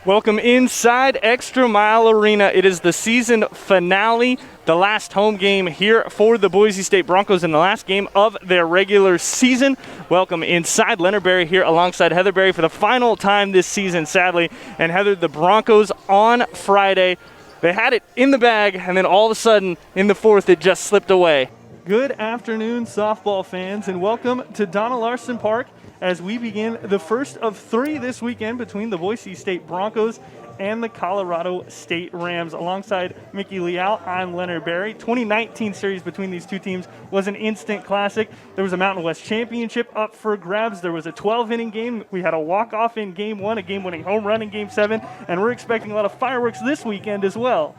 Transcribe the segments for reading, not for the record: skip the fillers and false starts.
Welcome inside Extra Mile Arena. It is the season finale, the last home game here for the Boise State Broncos in the last game of their regular season. Welcome inside. Leonard Berry here alongside Heather Berry for the final time this season, sadly. And Heather, the Broncos on Friday, they had it in the bag, and then all of a sudden in the fourth it just slipped away. Good afternoon, softball fans, and welcome to Donna Larson Park as we begin the first of three this weekend between the Boise State Broncos and the Colorado State Rams. Alongside Mickey Leal, I'm Leonard Berry. 2019 series between these two teams was an instant classic. There was a Mountain West Championship up for grabs. There was a 12-inning game. We had a walk-off in Game 1, a game-winning home run in Game 7, and we're expecting a lot of fireworks this weekend as well.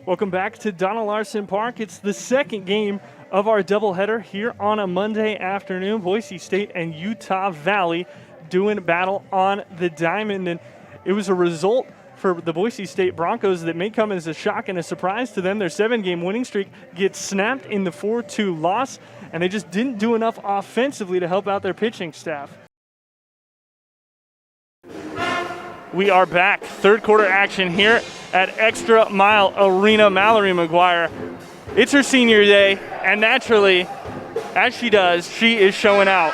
Welcome back to Donna Larson Park. It's the second game of our doubleheader here on a Monday afternoon. Boise State and Utah Valley doing battle on the diamond. And it was a result for the Boise State Broncos that may come as a shock and a surprise to them. Their 7-game winning streak gets snapped in the 4-2 loss, and they just didn't do enough offensively to help out their pitching staff. We are back. Third quarter action here at Extra Mile Arena. Mallory McGuire, it's her senior day, and naturally, as she does, she is showing out.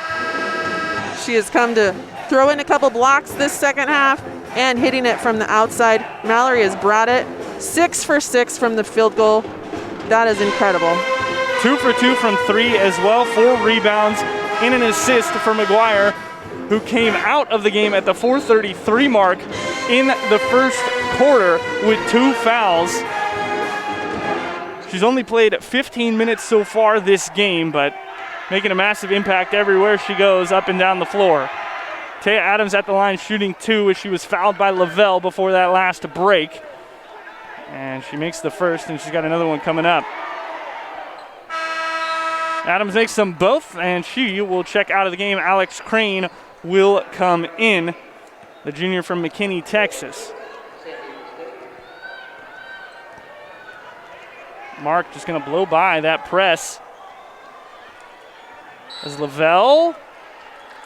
She has come to throw in a couple blocks this second half and hitting it from the outside. Mallory has brought it 6 for 6 from the field goal. That is incredible. 2 for 2 from 3 as well. 4 rebounds and an assist for McGuire, who came out of the game at the 4:33 mark in the first quarter with 2 fouls. She's only played 15 minutes so far this game, but making a massive impact everywhere she goes, up and down the floor. Taya Adams at the line shooting 2 as she was fouled by Lavelle before that last break. And she makes the first, and she's got another one coming up. Adams makes them both, and she will check out of the game. Alex Crane will come in, the junior from McKinney, Texas. Mark just going to blow by that press. As Lavelle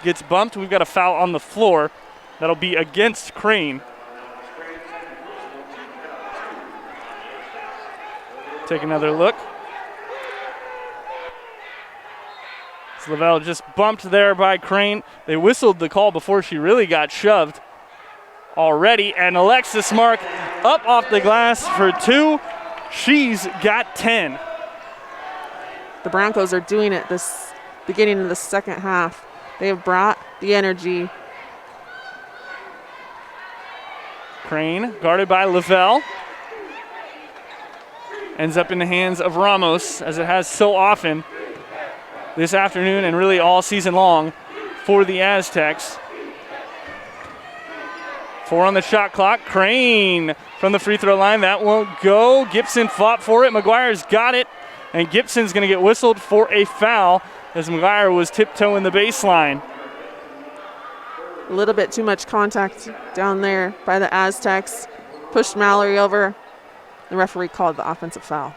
gets bumped, we've got a foul on the floor. That'll be against Crane. Take another look. Lavelle just bumped there by Crane. They whistled the call before she really got shoved already. And Alexis Mark up off the glass for 2. She's got 10. The Broncos are doing it this beginning of the second half. They have brought the energy. Crane guarded by Lavelle. Ends up in the hands of Ramos, as it has so often this afternoon and really all season long for the Aztecs. 4 on the shot clock. Crane from the free throw line. That won't go. Gibson fought for it. McGuire's got it. And Gibson's going to get whistled for a foul as McGuire was tiptoeing the baseline. A little bit too much contact down there by the Aztecs. Pushed Mallory over. The referee called the offensive foul.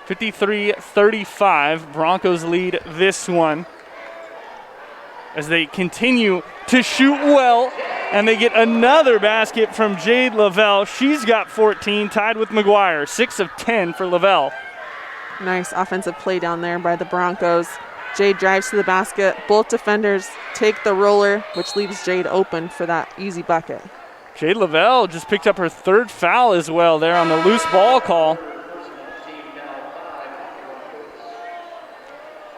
(53-35). Broncos lead this one as they continue to shoot well, and they get another basket from Jade Lavelle. She's got 14, tied with McGuire. 6 of 10 for Lavelle. Nice offensive play down there by the Broncos. Jade drives to the basket. Both defenders take the roller, which leaves Jade open for that easy bucket. Jade Lavelle just picked up her 3rd foul as well there on the loose ball call.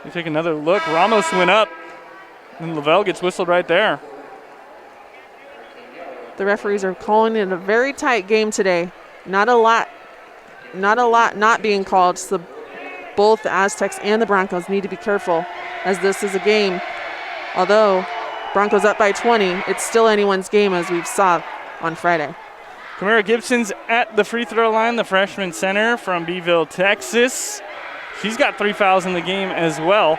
We take another look. Ramos went up, and Lavelle gets whistled right there. The referees are calling it a very tight game today. Not a lot not being called, so both the Aztecs and the Broncos need to be careful, as this is a game. Although Broncos up by 20, it's still anyone's game, as we've saw on Friday. Kamara Gibson's at the free throw line, the freshman center from Beeville, Texas. She's got 3 fouls in the game as well.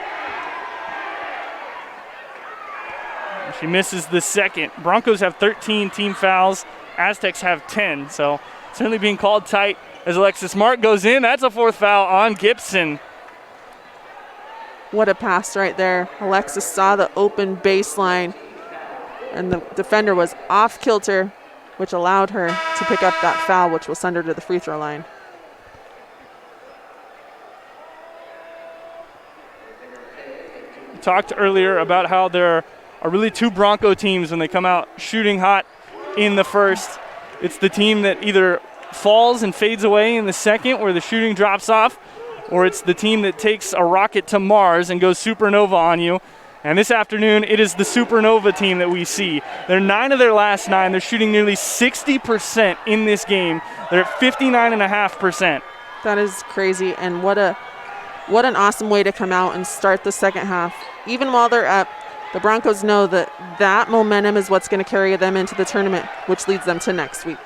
She misses the second. Broncos have 13 team fouls. Aztecs have 10, so certainly being called tight as Alexis Mark goes in. That's a 4th foul on Gibson. What a pass right there. Alexis saw the open baseline, and the defender was off kilter, which allowed her to pick up that foul, which will send her to the free throw line. We talked earlier about how there are really two Bronco teams when they come out shooting hot in the first. It's the team that either falls and fades away in the second where the shooting drops off, or it's the team that takes a rocket to Mars and goes supernova on you. And this afternoon, it is the supernova team that we see. They're 9 of their last 9. They're shooting nearly 60% in this game. They're at 59.5%. That is crazy, and what an awesome way to come out and start the second half. Even while they're up, the Broncos know that momentum is what's going to carry them into the tournament, which leads them to next week.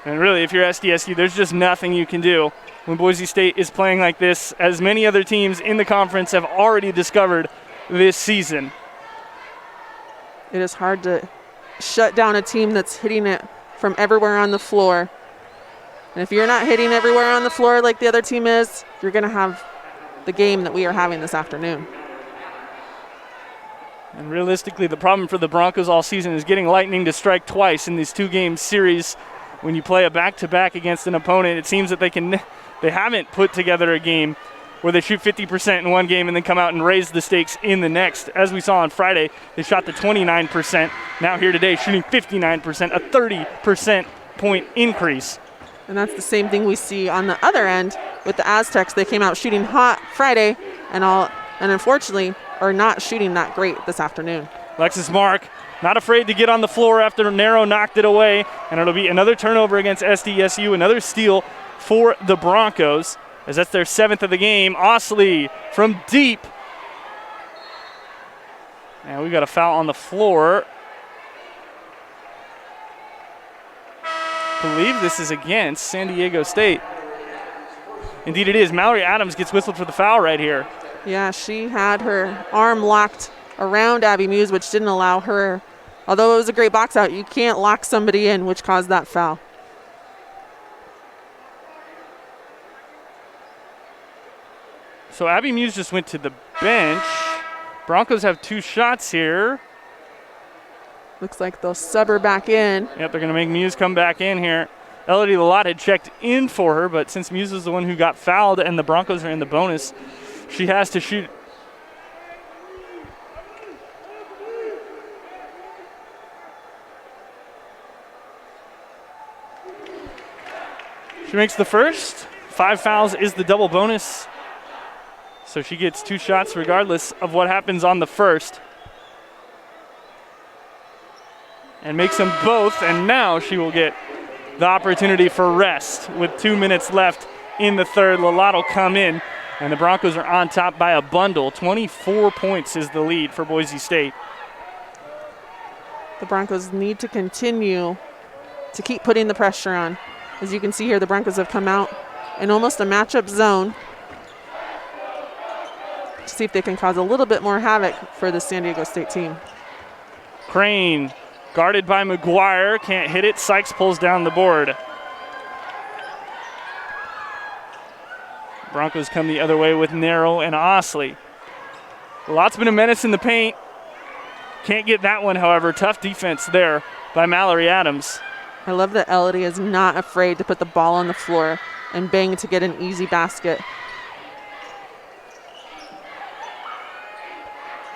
And really, if you're SDSU, there's just nothing you can do when Boise State is playing like this, as many other teams in the conference have already discovered this season. It is hard to shut down a team that's hitting it from everywhere on the floor. And if you're not hitting everywhere on the floor like the other team is, you're going to have the game that we are having this afternoon. And realistically, the problem for the Broncos all season is getting lightning to strike twice in these 2-game series. When you play a back-to-back against an opponent, it seems that they haven't put together a game where they shoot 50% in one game and then come out and raise the stakes in the next. As we saw on Friday, they shot to 29%. Now here today, shooting 59%, a 30% point increase. And that's the same thing we see on the other end with the Aztecs. They came out shooting hot Friday and unfortunately are not shooting that great this afternoon. Alexis Mark not afraid to get on the floor after Nero knocked it away, and it'll be another turnover against SDSU, another steal for the Broncos, as that's their 7th of the game. Osley from deep. And we got a foul on the floor. I believe this is against San Diego State. Indeed it is. Mallory Adams gets whistled for the foul right here. Yeah, she had her arm locked around Abby Muse, which didn't allow her, although it was a great box out, you can't lock somebody in, which caused that foul. So Abby Muse just went to the bench. Broncos have 2 shots here. Looks like they'll sub her back in. Yep, they're going to make Muse come back in here. Elodie Lalott had checked in for her, but since Muse is the one who got fouled and the Broncos are in the bonus, she has to shoot. She makes the first. 5 fouls is the double bonus. So she gets 2 shots regardless of what happens on the first. And makes them both, and now she will get the opportunity for rest with 2 minutes left in the third. Lalott will come in, and the Broncos are on top by a bundle. 24 points is the lead for Boise State. The Broncos need to continue to keep putting the pressure on. As you can see here, the Broncos have come out in almost a matchup zone to see if they can cause a little bit more havoc for the San Diego State team. Crane guarded by McGuire, can't hit it. Sykes pulls down the board. Broncos come the other way with Nero and Osley. Lott's been a menace in the paint. Can't get that one, however. Tough defense there by Mallory Adams. I love that Elodie is not afraid to put the ball on the floor and bang to get an easy basket.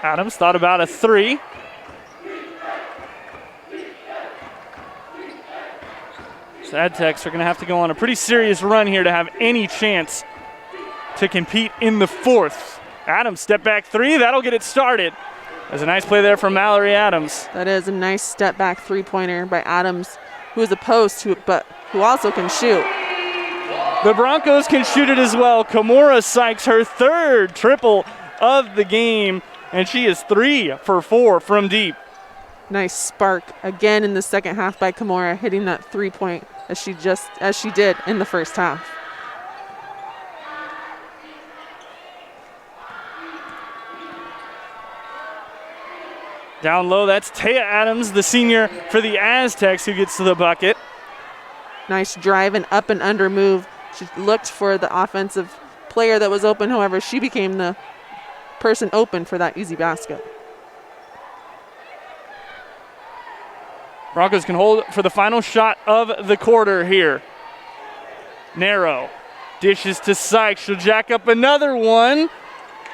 Adams thought about a 3. So Aztecs are going to have to go on a pretty serious run here to have any chance to compete in the fourth. Adams, step back 3. That'll get it started. There's a nice play there from Mallory Adams. That is a nice step back 3-pointer by Adams, who is a post, but who also can shoot. The Broncos can shoot it as well. Kimora Sykes, her 3rd triple of the game, and she is 3 for 4 from deep. Nice spark again in the second half by Kimora, hitting that 3-point as she did in the first half. Down low, that's Taya Adams, the senior for the Aztecs, who gets to the bucket. Nice drive and up and under move. She looked for the offensive player that was open. However, she became the person open for that easy basket. Broncos can hold for the final shot of the quarter here. Narrow. Dishes to Sykes. She'll jack up another one.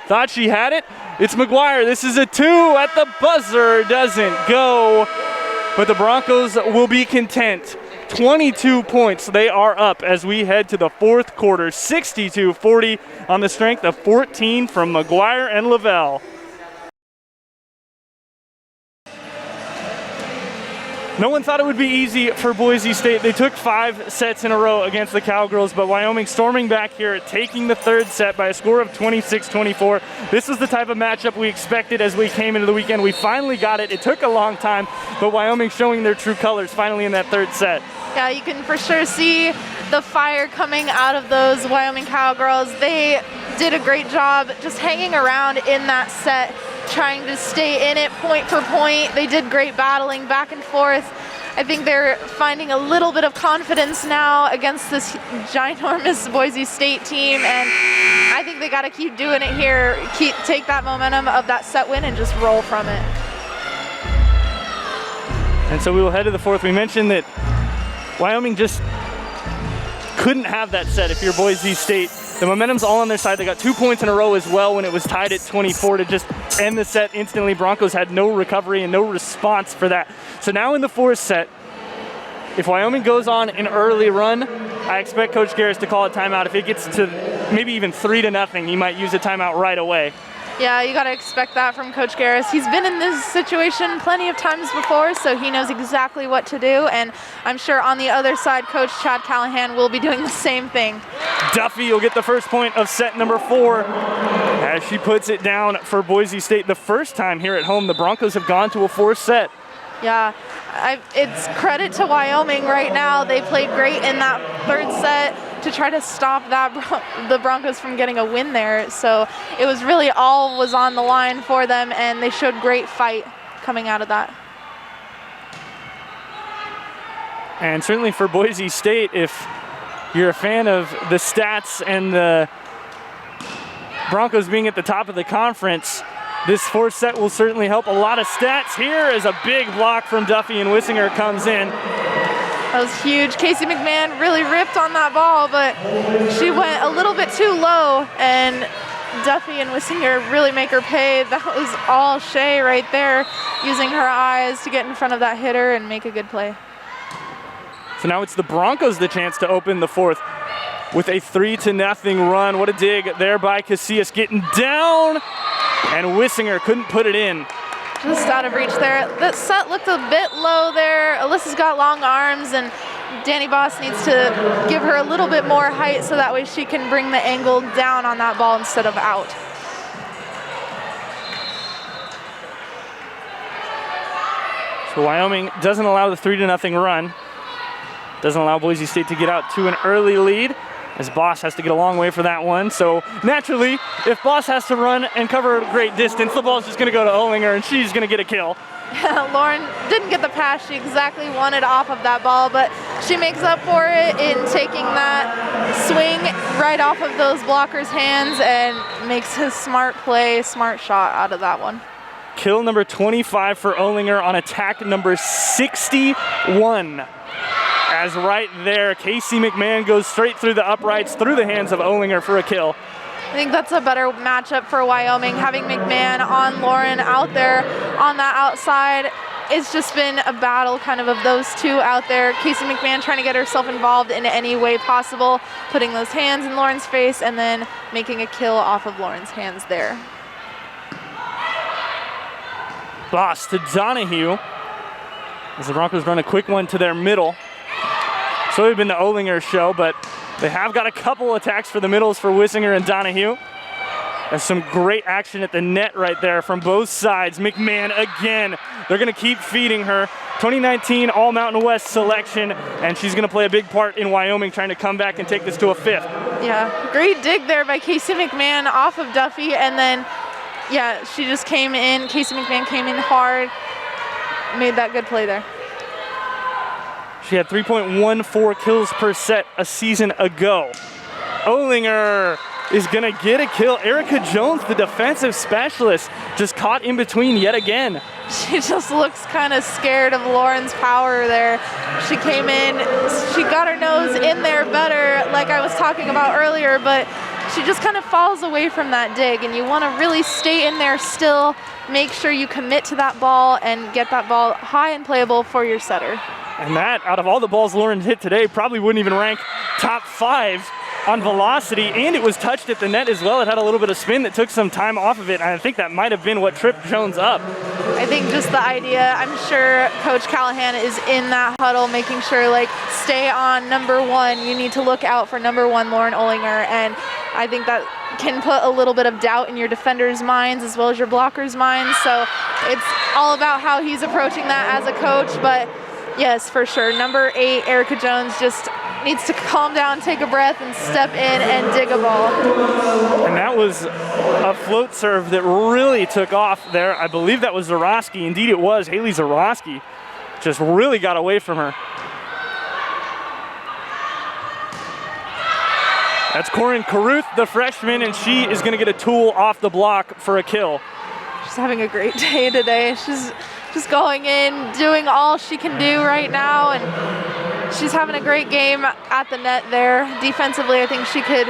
Thought she had it. It's McGuire. This is a 2 at the buzzer. Doesn't go. But the Broncos will be content. 22 points they are up as we head to the fourth quarter. 62-40 on the strength of 14 from McGuire and Lavelle. No one thought it would be easy for Boise State. They took 5 sets in a row against the Cowgirls, but Wyoming storming back here, taking the third set by a score of 26-24. This was the type of matchup we expected as we came into the weekend. We finally got it. It took a long time, but Wyoming showing their true colors finally in that third set. Yeah, you can for sure see the fire coming out of those Wyoming Cowgirls. They did a great job just hanging around in that set, trying to stay in it point for point. They did great battling back and forth. I think they're finding a little bit of confidence now against this ginormous Boise State team, and I think they got to keep doing it here, take that momentum of that set win and just roll from it. And so we will head to the fourth. We mentioned that Wyoming just couldn't have that set if you're Boise State. The momentum's all on their side. They got 2 points in a row as well when it was tied at 24 to just end the set instantly. Broncos had no recovery and no response for that. So now in the fourth set, if Wyoming goes on an early run, I expect Coach Garris to call a timeout. If it gets to maybe even 3-0, he might use a timeout right away. Yeah, you got to expect that from Coach Garris. He's been in this situation plenty of times before, so he knows exactly what to do. And I'm sure on the other side, Coach Chad Callahan will be doing the same thing. Duffy will get the first point of set number 4 as she puts it down for Boise State. The first time here at home the Broncos have gone to a fourth set. Yeah, it's credit to Wyoming right now. They played great in that third set to try to stop the Broncos from getting a win there. So it was really all was on the line for them, and they showed great fight coming out of that. And certainly for Boise State, if you're a fan of the stats and the Broncos being at the top of the conference, this fourth set will certainly help. A lot of stats here as a big block from Duffy and Wissinger comes in. That was huge. Casey McMahon really ripped on that ball, but she went a little bit too low, and Duffy and Wissinger really make her pay. That was all Shea right there, using her eyes to get in front of that hitter and make a good play. So now it's the Broncos the chance to open the fourth with a 3-0 run. What a dig there by Casillas, getting down, and Wissinger couldn't put it in. Just out of reach there. That set looked a bit low there. Alyssa's got long arms, and Danny Boss needs to give her a little bit more height so that way she can bring the angle down on that ball instead of out. So Wyoming doesn't allow the 3-0 run. Doesn't allow Boise State to get out to an early lead, as Boss has to get a long way for that one. So naturally, if Boss has to run and cover a great distance, the ball's just going to go to Olinger, and she's going to get a kill. Lauren didn't get the pass she exactly wanted off of that ball, but she makes up for it in taking that swing right off of those blockers' hands and makes his smart play, smart shot out of that one. Kill number 25 for Olinger on attack number 61. As right there, Casey McMahon goes straight through the uprights, through the hands of Olinger for a kill. I think that's a better matchup for Wyoming, having McMahon on Lauren out there on that outside. It's just been a battle kind of those two out there. Casey McMahon trying to get herself involved in any way possible, putting those hands in Lauren's face and then making a kill off of Lauren's hands there. Boss to Donahue as the Broncos run a quick one to their middle. So it's been the Olinger show, but they have got a couple attacks for the middles for Wissinger and Donahue. There's some great action at the net right there from both sides. McMahon again. They're going to keep feeding her. 2019 All-Mountain West selection, and she's going to play a big part in Wyoming trying to come back and take this to a fifth. Yeah, great dig there by Casey McMahon off of Duffy, and then, yeah, she just came in. Casey McMahon came in hard, made that good play there. She had 3.14 kills per set a season ago. Olinger is going to get a kill. Erica Jones, the defensive specialist, just caught in between yet again. She just looks kind of scared of Lauren's power there. She came in, she got her nose in there better, like I was talking about earlier, but she just kind of falls away from that dig, and you want to really stay in there still, make sure you commit to that ball and get that ball high and playable for your setter. And that, out of all the balls Lauren hit today, probably wouldn't even rank top 5 on velocity, and it was touched at the net as well. It had a little bit of spin that took some time off of it, and I think that might have been what tripped Jones up. I think just the idea, I'm sure Coach Callahan is in that huddle making sure, like, stay on number 1. You need to look out for number 1, Lauren Olinger, and I think that can put a little bit of doubt in your defenders' minds as well as your blockers' minds. So it's all about how he's approaching that as a coach, but yes, for sure. Number 8, Erica Jones, just needs to calm down, take a breath, and step in and dig a ball. And that was a float serve that really took off there. I believe that was Zarowski. Indeed it was. Haley Zarowski just really got away from her. That's Corin Caruth, the freshman, and she is going to get a tool off the block for a kill. She's having a great day today. She's just going in, doing all she can do right now, and she's having a great game at the net there. Defensively, I think she could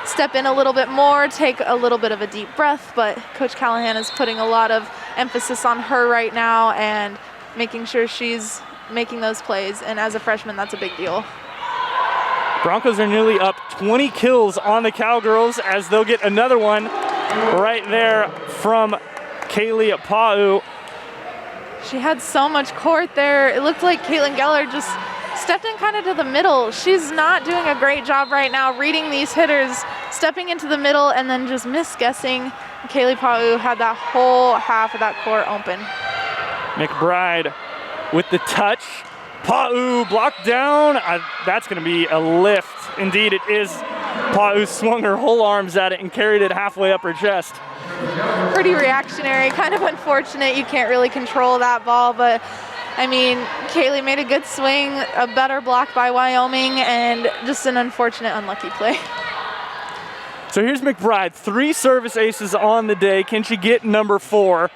step in a little bit more, take a little bit of a deep breath, but Coach Callahan is putting a lot of emphasis on her right now and making sure she's making those plays, and as a freshman, that's a big deal. Broncos are nearly up 20 kills on the Cowgirls as they'll get another one right there from Kaylee Pa'u. She had so much court there. It looked like Caitlin Geller just stepped in kind of to the middle. She's not doing a great job right now reading these hitters, stepping into the middle and then just misguessing. Kaylee Pa'u had that whole half of that court open. McBride with the touch. Pa'u blocked down. That's going to be a lift. Indeed it is. Pa'u swung her whole arms at it and carried it halfway up her chest. Pretty reactionary, kind of unfortunate. You can't really control that ball, but I mean, Kaylee made a good swing, a better block by Wyoming, and just an unfortunate, unlucky play. So here's McBride, 3 service aces on the day. Can she get number 4?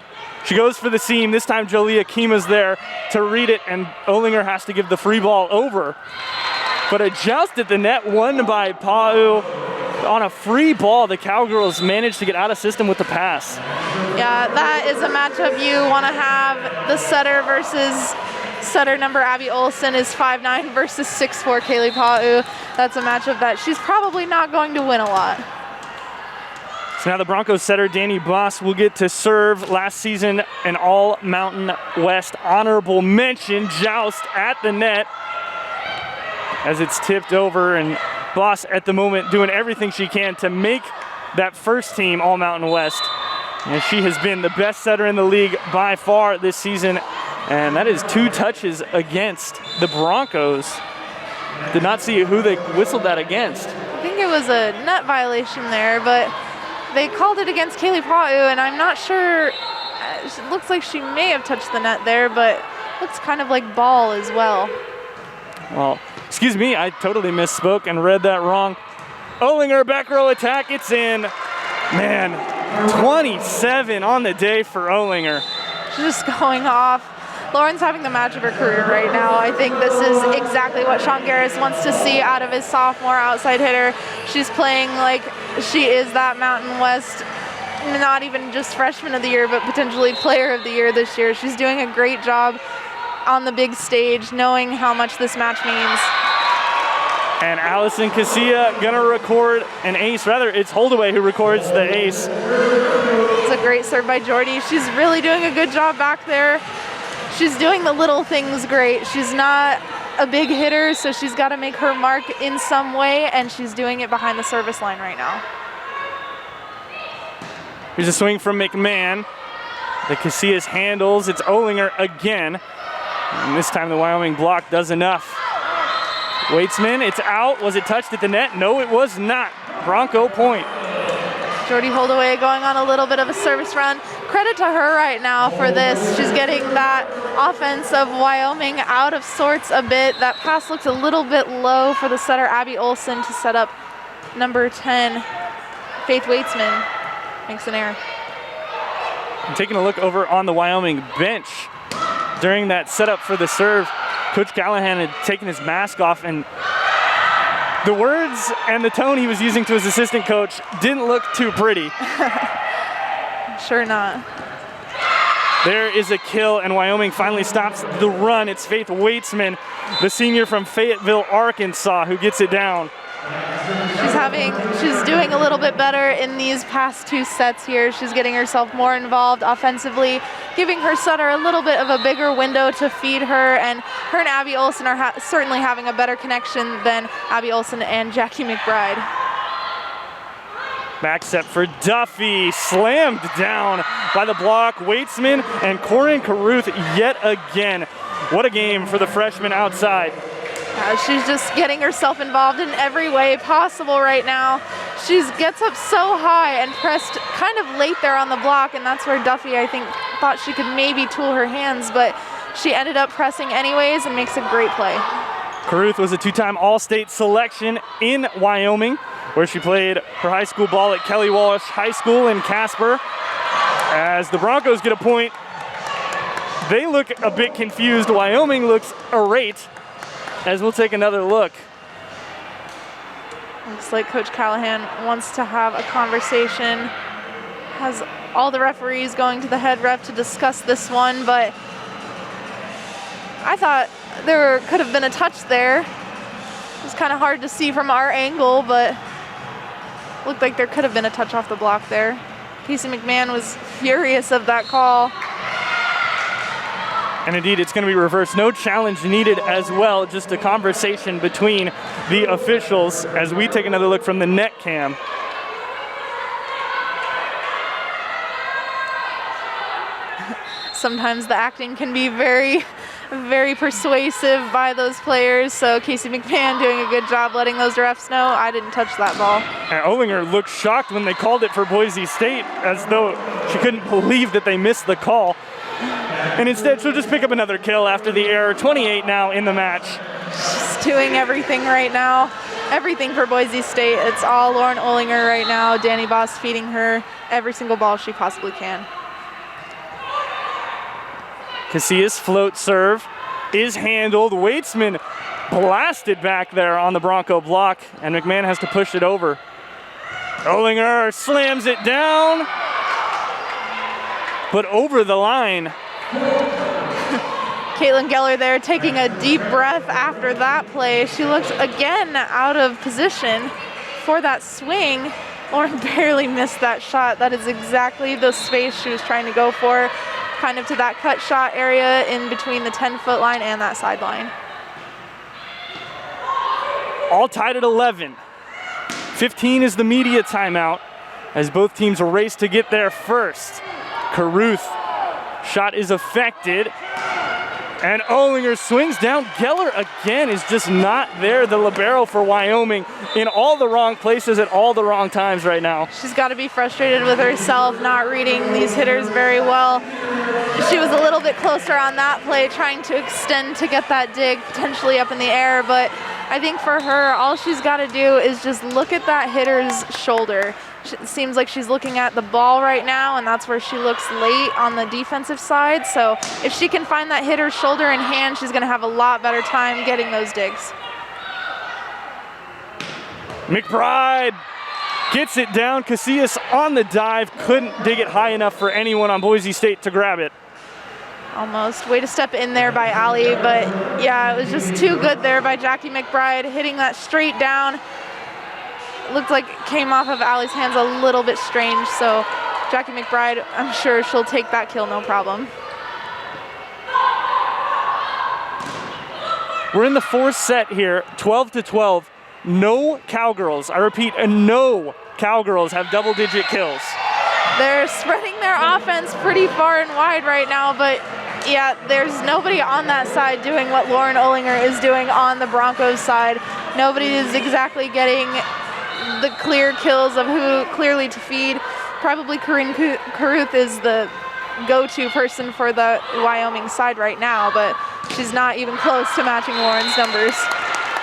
She goes for the seam. This time Jolia Kima's there to read it, and Olinger has to give the free ball over. But a joust at the net won by Pa'u. On a free ball, the Cowgirls managed to get out of system with the pass. Yeah, that is a matchup you want to have. The setter versus setter number Abby Olson is 5'9" versus 6'4" Kaylee Pa'u. That's a matchup that she's probably not going to win a lot. So now the Broncos setter, Danny Boss, will get to serve. Last season, an All-Mountain West honorable mention joust at the net as it's tipped over, and Boss at the moment doing everything she can to make that first team All-Mountain West. And she has been the best setter in the league by far this season, and that is 2 touches against the Broncos. Did not see who they whistled that against. I think it was a net violation there, but they called it against Kaylee Pa'u, and I'm not sure. It looks like she may have touched the net there, but looks kind of like ball as well. Well, excuse me, I totally misspoke and read that wrong. Olinger back row attack, it's in. Man, 27 on the day for Olinger. She's just going off. Lauren's having the match of her career right now. I think this is exactly what Sean Garris wants to see out of his sophomore outside hitter. She's playing like she is that Mountain West, not even just freshman of the year, but potentially player of the year this year. She's doing a great job on the big stage, knowing how much this match means. And Allison Casilla gonna record an ace. Rather, it's Holdaway who records the ace. It's a great serve by Jordy. She's really doing a good job back there. She's doing the little things great. She's not a big hitter, so she's got to make her mark in some way, and she's doing it behind the service line right now. Here's a swing from McMahon. The Casillas handles. It's Olinger again. And this time the Wyoming block does enough. Waitsman, it's out. Was it touched at the net? No, it was not. Bronco point. Jordy Holdaway going on a little bit of a service run. Credit to her right now for this. She's getting that offense of Wyoming out of sorts a bit. That pass looked a little bit low for the setter, Abby Olson, to set up number 10. Faith Waitsman makes an error. I'm taking a look over on the Wyoming bench. During that setup for the serve, Coach Callahan had taken his mask off, and the words and the tone he was using to his assistant coach didn't look too pretty. Sure not. There is a kill, and Wyoming finally stops the run. It's Faith Waitsman, the senior from Fayetteville, Arkansas, who gets it down. She's doing a little bit better in these past 2 sets here. She's getting herself more involved offensively, giving her setter a little bit of a bigger window to feed her, and her and Abby Olson are certainly having a better connection than Abby Olson and Jackie McBride. Back set for Duffy, slammed down by the block. Waitsman and Corin Caruth yet again. What a game for the freshman outside. She's just getting herself involved in every way possible right now. She gets up so high and pressed kind of late there on the block, and that's where Duffy, I think, thought she could maybe tool her hands, but she ended up pressing anyways and makes a great play. Caruth was a 2-time All-State selection in Wyoming, where she played her high school ball at Kelly Walsh High School in Casper. As the Broncos get a point, they look a bit confused. Wyoming looks irate, as we'll take another look. Looks like Coach Callahan wants to have a conversation, has all the referees going to the head ref to discuss this one, but I thought there could have been a touch there. It was kind of hard to see from our angle, but looked like there could have been a touch off the block there. Casey McMahon was furious of that call. And indeed, it's going to be reversed. No challenge needed as well, just a conversation between the officials as we take another look from the net cam. Sometimes the acting can be very, very persuasive by those players, so Casey McMahon doing a good job letting those refs know I didn't touch that ball. And Olinger looked shocked when they called it for Boise State, as though she couldn't believe that they missed the call. And instead, she'll just pick up another kill after the error. 28 now in the match. She's doing everything right now. Everything for Boise State. It's all Lauren Olinger right now. Danny Boss feeding her every single ball she possibly can. Casillas float serve is handled. Waitsman blasted back there on the Bronco block, and McMahon has to push it over. Olinger slams it down, but over the line. Caitlin Geller there taking a deep breath after that play. She looks again out of position for that swing. Lauren barely missed that shot. That is exactly the space she was trying to go for, kind of to that cut shot area in between the 10-foot line and that sideline. All tied at 11. 15 is the media timeout as both teams race to get there first. Caruth, shot is affected, and Olinger swings down. Geller again is just not there. The libero for Wyoming in all the wrong places at all the wrong times right now. She's got to be frustrated with herself, not reading these hitters very well. She was a little bit closer on that play, trying to extend to get that dig potentially up in the air, but I think for her, all she's got to do is just look at that hitter's shoulder. It seems like she's looking at the ball right now, and that's where she looks late on the defensive side. So if she can find that hitter's shoulder and hand, she's going to have a lot better time getting those digs. McBride gets it down. Casillas on the dive, couldn't dig it high enough for anyone on Boise State to grab it. Almost. Way to step in there by Allie, but yeah, it was just too good there by Jackie McBride, hitting that straight down. Looked like it came off of Allie's hands a little bit strange, so Jackie McBride, I'm sure she'll take that kill no problem. We're in the fourth set here, 12-12. No Cowgirls, I repeat, no Cowgirls have double-digit kills. They're spreading their offense pretty far and wide right now, but yeah, there's nobody on that side doing what Lauren Olinger is doing on the Broncos side. Nobody is exactly getting the clear kills of who clearly to feed. Probably Corinne Caruth is the go-to person for the Wyoming side right now, but she's not even close to matching Lauren's numbers.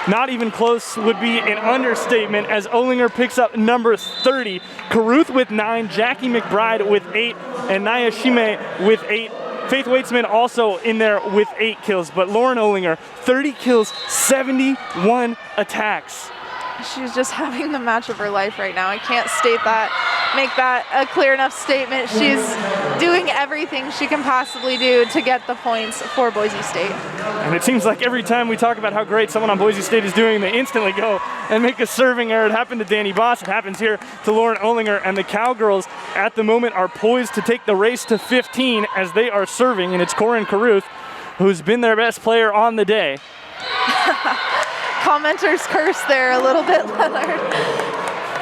Not even close would be an understatement as Olinger picks up number 30. Caruth with 9, Jackie McBride with 8, and Naya Shime with 8. Faith Waitsman also in there with 8 kills, but Lauren Olinger, 30 kills, 71 attacks. She's just having the match of her life right now. I can't state that, make that a clear enough statement. She's doing everything she can possibly do to get the points for Boise State. And it seems like every time we talk about how great someone on Boise State is doing, they instantly go and make a serving error. It happened to Danny Boss. It happens here to Lauren Olinger. And the Cowgirls at the moment are poised to take the race to 15 as they are serving. And it's Corin Caruth, who's been their best player on the day. Commenters curse there a little bit, Leonard.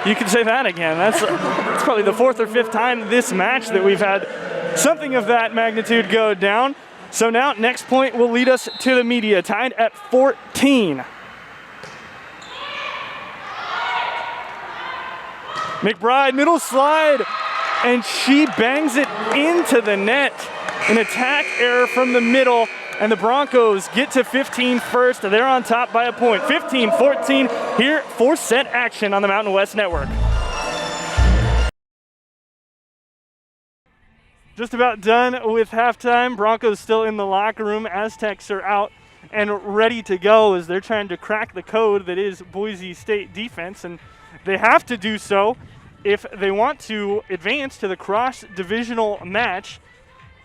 You can say that again. That's probably the 4th or 5th time this match that we've had something of that magnitude go down. So now next point will lead us to the media, tied at 14. McBride, middle slide, and she bangs it into the net. An attack error from the middle. And the Broncos get to 15 first. They're on top by a point. 15-14 here for set action on the Mountain West Network. Just about done with halftime. Broncos still in the locker room. Aztecs are out and ready to go as they're trying to crack the code that is Boise State defense. And they have to do so if they want to advance to the cross-divisional match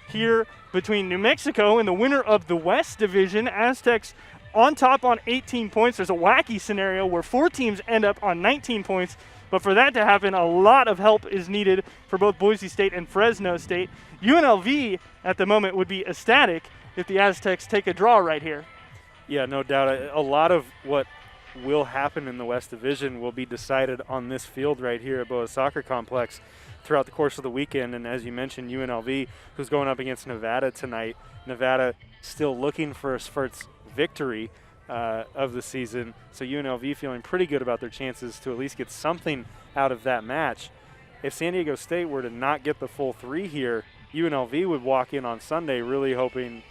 here between New Mexico and the winner of the West Division. Aztecs on top on 18 points. There's a wacky scenario where 4 teams end up on 19 points, but for that to happen, a lot of help is needed for both Boise State and Fresno State. UNLV at the moment would be ecstatic if the Aztecs take a draw right here. Yeah, no doubt. A lot of what will happen in the West Division will be decided on this field right here at Boa Soccer Complex throughout the course of the weekend. And as you mentioned, UNLV, who's going up against Nevada tonight. Nevada still looking for its first victory of the season. So UNLV feeling pretty good about their chances to at least get something out of that match. If San Diego State were to not get the full 3 here, UNLV would walk in on Sunday really hoping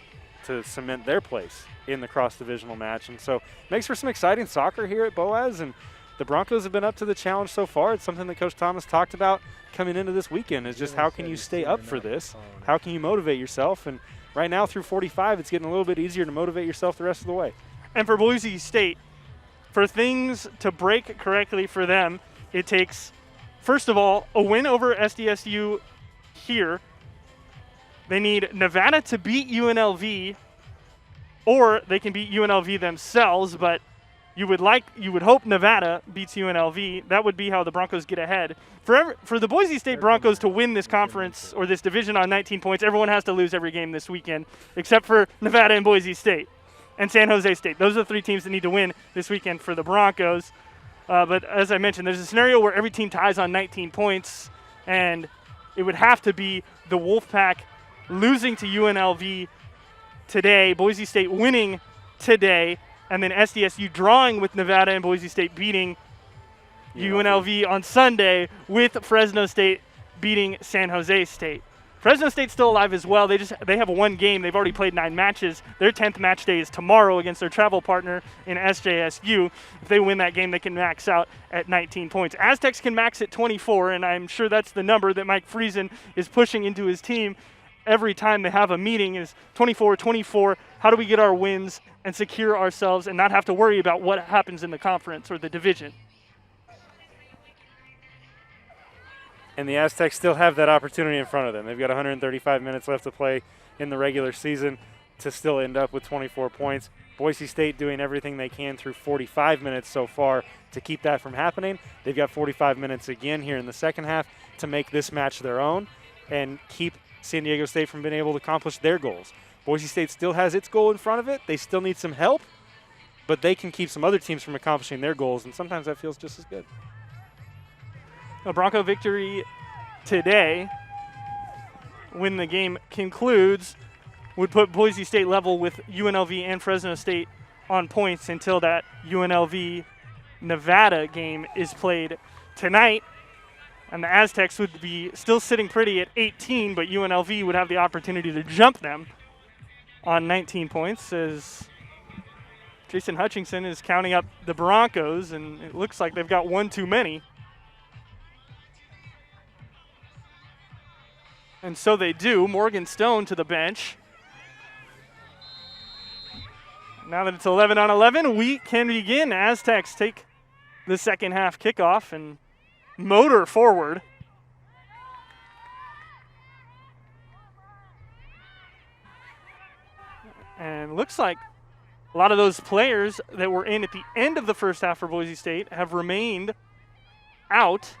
to cement their place in the cross-divisional match. And so makes for some exciting soccer here at Boaz. And the Broncos have been up to the challenge so far. It's something that Coach Thomas talked about coming into this weekend is just how can you stay up for this? How can you motivate yourself? And right now through 45, it's getting a little bit easier to motivate yourself the rest of the way. And for Boise State, for things to break correctly for them, it takes, first of all, a win over SDSU here. They need Nevada to beat UNLV, or they can beat UNLV themselves, but you would hope Nevada beats UNLV. That would be how the Broncos get ahead. For the Boise State Broncos to win this conference or this division on 19 points, everyone has to lose every game this weekend, except for Nevada and Boise State and San Jose State. Those are the 3 teams that need to win this weekend for the Broncos. But as I mentioned, there's a scenario where every team ties on 19 points, and it would have to be the Wolfpack losing to UNLV today, Boise State winning today, and then SDSU drawing with Nevada and Boise State beating UNLV on Sunday, with Fresno State beating San Jose State. Fresno State's still alive as well. They have 1 game. They've already played 9 matches. Their 10th match day is tomorrow against their travel partner in SJSU. If they win that game, they can max out at 19 points. Aztecs can max at 24, and I'm sure that's the number that Mike Friesen is pushing into his team every time they have a meeting is 24-24. How do we get our wins and secure ourselves and not have to worry about what happens in the conference or the division? And the Aztecs still have that opportunity in front of them. They've got 135 minutes left to play in the regular season to still end up with 24 points. Boise State doing everything they can through 45 minutes so far to keep that from happening. They've got 45 minutes again here in the second half to make this match their own and keep San Diego State from being able to accomplish their goals. Boise State still has its goal in front of it. They still need some help, but they can keep some other teams from accomplishing their goals, and sometimes that feels just as good. A Bronco victory today, when the game concludes, would put Boise State level with UNLV and Fresno State on points until that UNLV-Nevada game is played tonight. And the Aztecs would be still sitting pretty at 18, but UNLV would have the opportunity to jump them on 19 points as Jason Hutchinson is counting up the Broncos, and it looks like they've got one too many. And so they do. Morgan Stone to the bench. Now that it's 11 on 11, we can begin. Aztecs take the second half kickoff and motor forward. And looks like a lot of those players that were in at the end of the first half for Boise State have remained out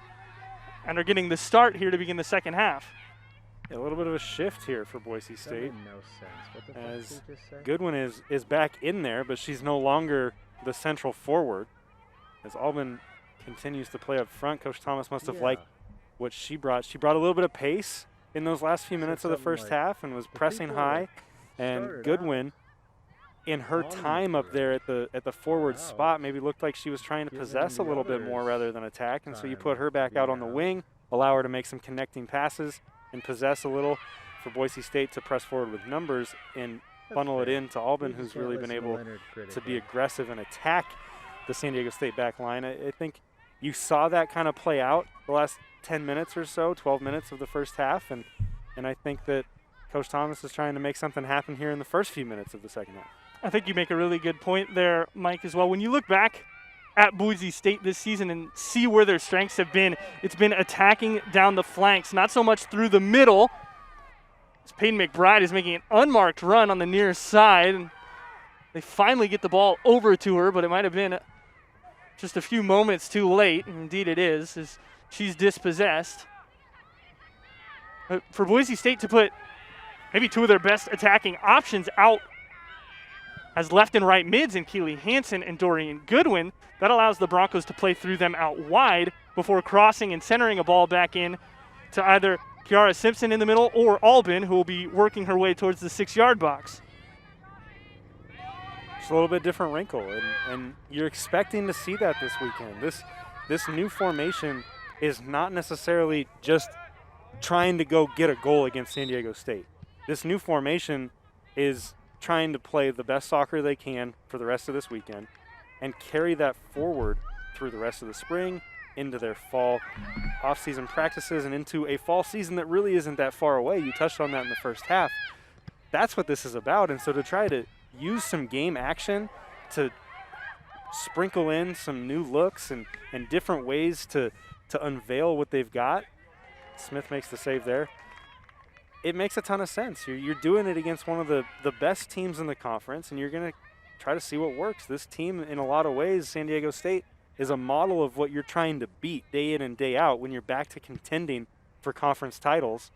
and are getting the start here to begin the second half. A little bit of a shift here for Boise State. That made no sense. What the fuck As did you just say? Goodwin is back in there, but she's no longer the central forward. As Albin continues to play up front, Coach Thomas must have liked what she brought. She brought a little bit of pace in those last few minutes of the first like, half and was pressing high. And Goodwin, in her time up there at the forward spot, maybe looked like she was trying to possess a little bit more rather than attack. And so you put her back out on the wing, allow her to make some connecting passes and possess a little for Boise State to press forward with numbers and funnel it into Albin, who's really been able to be aggressive and attack the San Diego State back line. I think you saw that kind of play out the last 10 minutes or so, 12 minutes of the first half, and I think that Coach Thomas is trying to make something happen here in the first few minutes of the second half. I think you make a really good point there, Mike, as well. When you look back at Boise State this season and see where their strengths have been, it's been attacking down the flanks, not so much through the middle. As Peyton McBride is making an unmarked run on the near side. And they finally get the ball over to her, but it might have been just a few moments too late. And indeed it is, as she's dispossessed. But for Boise State to put maybe two of their best attacking options out as left and right mids in Keely Hansen and Dorian Goodwin, that allows the Broncos to play through them out wide before crossing and centering a ball back in to either Kiara Simpson in the middle or Albin, who will be working her way towards the 6-yard box. It's a little bit different wrinkle, and you're expecting to see that this weekend. This new formation is not necessarily just trying to go get a goal against San Diego State. This new formation is trying to play the best soccer they can for the rest of this weekend and carry that forward through the rest of the spring, into their fall off-season practices, and into a fall season that really isn't that far away. You touched on that in the first half. That's what this is about. And so to try to use some game action to sprinkle in some new looks and different ways to unveil what they've got, Smith makes the save there. It makes a ton of sense. You're doing it against one of the best teams in the conference, and you're going to try to see what works. This team, in a lot of ways, San Diego State, is a model of what you're trying to beat day in and day out when you're back to contending for conference titles.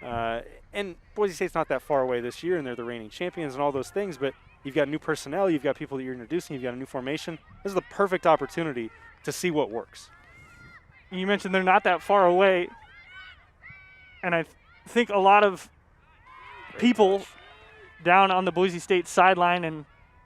And Boise State's not that far away this year, and they're the reigning champions and all those things, but you've got new personnel, you've got people that you're introducing, you've got a new formation. This is the perfect opportunity to see what works. You mentioned they're not that far away, and I think a lot of people down on the Boise State sideline and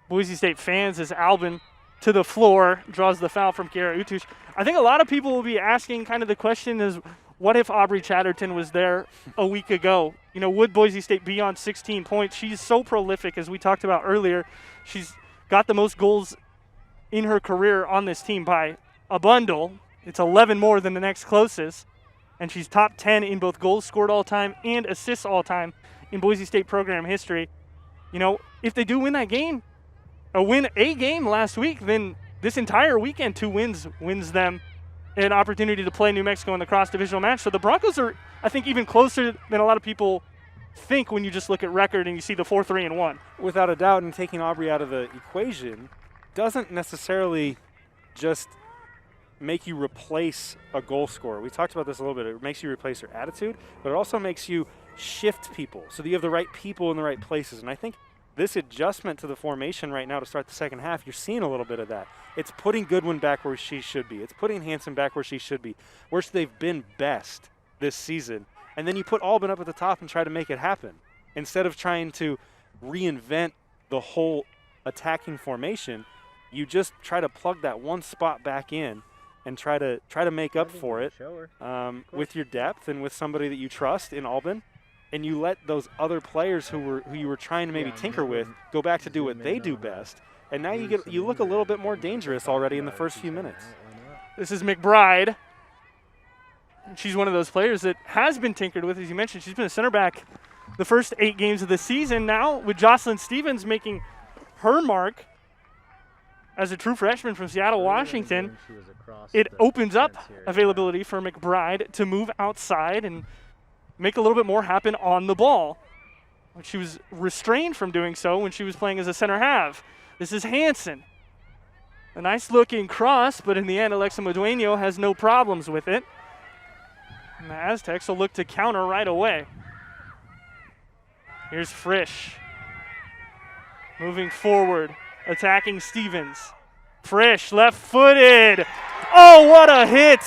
Boise State fans, as Albin to the floor draws the foul from Kiara Utush, I think a lot of people will be asking kind of the question is, what if Aubrey Chatterton was there a week ago? You know, would Boise State be on 16 points? She's so prolific, as we talked about earlier. She's got the most goals in her career on this team by a bundle. It's 11 more than the next closest. And she's top 10 in both goals scored all time and assists all time in Boise State program history. You know, if they do win that game, or win a game last week, then this entire weekend, 2 wins wins them an opportunity to play New Mexico in the cross-divisional match. So the Broncos are, I think, even closer than a lot of people think when you just look at record and you see the 4-3-1. Without a doubt, and taking Aubrey out of the equation doesn't necessarily just make you replace a goal scorer. We talked about this a little bit. It makes you replace her attitude, but it also makes you shift people so that you have the right people in the right places. And I think this adjustment to the formation right now to start the second half, you're seeing a little bit of that. It's putting Goodwin back where she should be. It's putting Hansen back where she should be, where they've been best this season. And then you put Albin up at the top and try to make it happen. Instead of trying to reinvent the whole attacking formation, you just try to plug that one spot back in and try to make up for it with your depth and with somebody that you trust in Albin. And you let those other players who you were trying to maybe tinker with go back to do what they do best. and now you look a little bit more dangerous already in the first few minutes. This is McBride. She's one of those players that has been tinkered with, as you mentioned. She's been a center back the first 8 games of the season. Now, with Jocelyn Stevens making her mark as a true freshman from Seattle, Washington, it opens up availability for McBride to move outside and make a little bit more happen on the ball. She was restrained from doing so when she was playing as a center half. This is Hansen. A nice-looking cross, but in the end, Alexa Medueno has no problems with it. And the Aztecs will look to counter right away. Here's Frisch. Moving forward, attacking Stevens. Frisch, left-footed. Oh, what a hit!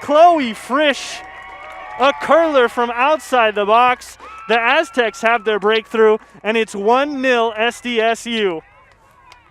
Chloe Frisch, a curler from outside the box. The Aztecs have their breakthrough, and it's 1-0 SDSU.